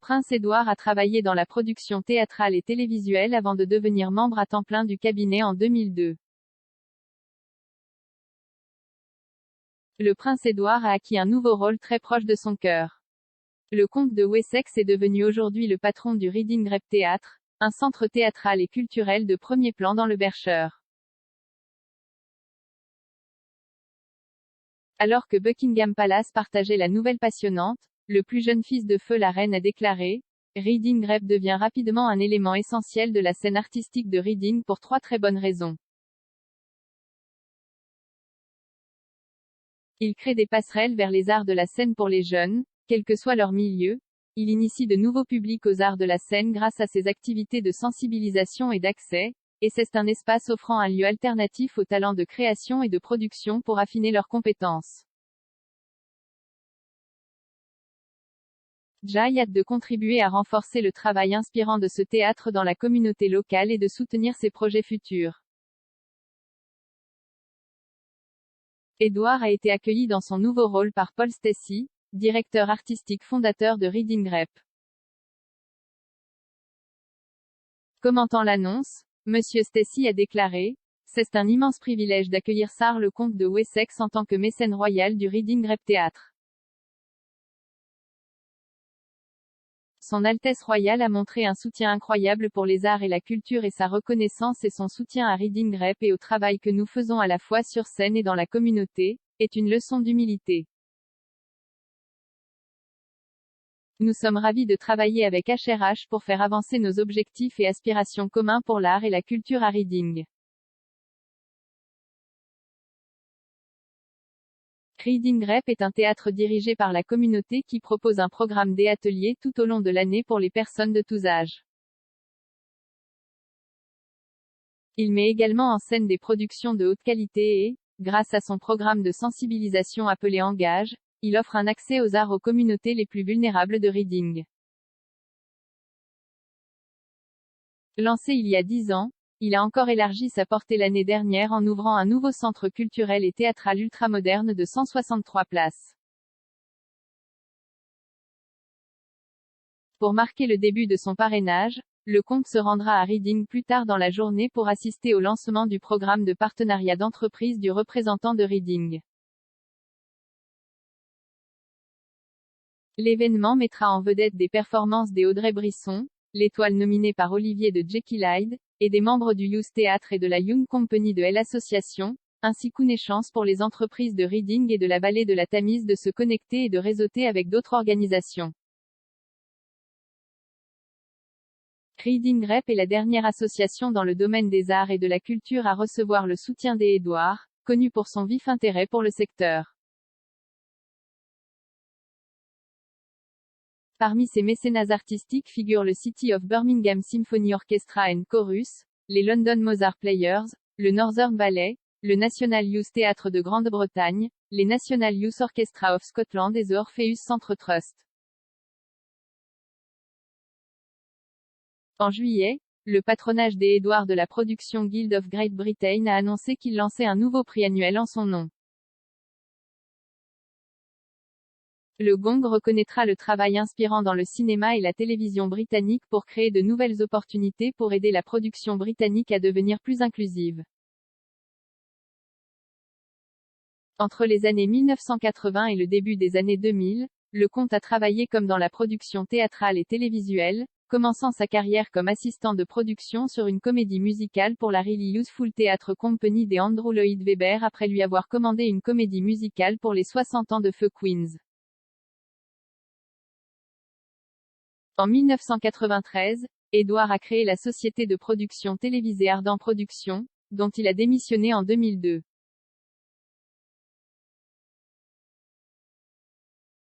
prince Édouard a travaillé dans la production théâtrale et télévisuelle avant de devenir membre à temps plein du cabinet en 2002. Le prince Édouard a acquis un nouveau rôle très proche de son cœur. Le comte de Wessex est devenu aujourd'hui le patron du Reading Rep Theatre, un centre théâtral et culturel de premier plan dans le Berkshire. Alors que Buckingham Palace partageait la nouvelle passionnante, le plus jeune fils de feu la reine a déclaré « Reading Rep devient rapidement un élément essentiel de la scène artistique de Reading pour 3 très bonnes raisons. Il crée des passerelles vers les arts de la scène pour les jeunes, quel que soit leur milieu. Il initie de nouveaux publics aux arts de la scène grâce à ses activités de sensibilisation et d'accès, et c'est un espace offrant un lieu alternatif aux talents de création et de production pour affiner leurs compétences. Jay a hâte de contribuer à renforcer le travail inspirant de ce théâtre dans la communauté locale et de soutenir ses projets futurs. Édouard a été accueilli dans son nouveau rôle par Paul Stacey, directeur artistique fondateur de Reading Rep. Commentant l'annonce, Monsieur Stacey a déclaré « C'est un immense privilège d'accueillir Sir le comte de Wessex en tant que mécène royal du Reading Rep Theatre. Son Altesse royale a montré un soutien incroyable pour les arts et la culture et sa reconnaissance et son soutien à Reading Rep et au travail que nous faisons à la fois sur scène et dans la communauté, est une leçon d'humilité. Nous sommes ravis de travailler avec HRH pour faire avancer nos objectifs et aspirations communs pour l'art et la culture à Reading. Reading Rep est un théâtre dirigé par la communauté qui propose un programme des ateliers tout au long de l'année pour les personnes de tous âges. Il met également en scène des productions de haute qualité et, grâce à son programme de sensibilisation appelé Engage, il offre un accès aux arts aux communautés les plus vulnérables de Reading. Lancé il y a 10 ans, il a encore élargi sa portée l'année dernière en ouvrant un nouveau centre culturel et théâtral ultramoderne de 163 places. Pour marquer le début de son parrainage, le comte se rendra à Reading plus tard dans la journée pour assister au lancement du programme de partenariat d'entreprise du représentant de Reading. L'événement mettra en vedette des performances des Audrey Brisson, l'étoile nominée par Olivier de Jekyll Hyde, et des membres du Youth Theatre et de la Young Company de l'Association, ainsi qu'une chance pour les entreprises de Reading et de la vallée de la Tamise de se connecter et de réseauter avec d'autres organisations. Reading Rep est la dernière association dans le domaine des arts et de la culture à recevoir le soutien des Édouard, connu pour son vif intérêt pour le secteur. Parmi ces mécénats artistiques figurent le City of Birmingham Symphony Orchestra and Chorus, les London Mozart Players, le Northern Ballet, le National Youth Theatre de Grande-Bretagne, les National Youth Orchestra of Scotland et The Orpheus Centre Trust. En juillet, le patronage des Édouard de la Production Guild of Great Britain a annoncé qu'il lançait un nouveau prix annuel en son nom. Le Gong reconnaîtra le travail inspirant dans le cinéma et la télévision britannique pour créer de nouvelles opportunités pour aider la production britannique à devenir plus inclusive. Entre les années 1980 et le début des années 2000, le comte a travaillé comme dans la production théâtrale et télévisuelle, commençant sa carrière comme assistant de production sur une comédie musicale pour la Really Useful Theatre Company des Andrew Lloyd Webber après lui avoir commandé une comédie musicale pour les 60 ans de Feu Queens. En 1993, Édouard a créé la société de production télévisée Ardent Productions, dont il a démissionné en 2002.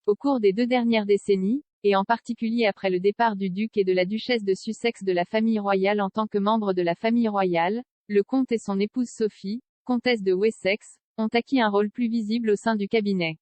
Au cours des 2 dernières décennies, et en particulier après le départ du duc et de la duchesse de Sussex de la famille royale en tant que membre de la famille royale, le comte et son épouse Sophie, comtesse de Wessex, ont acquis un rôle plus visible au sein du cabinet.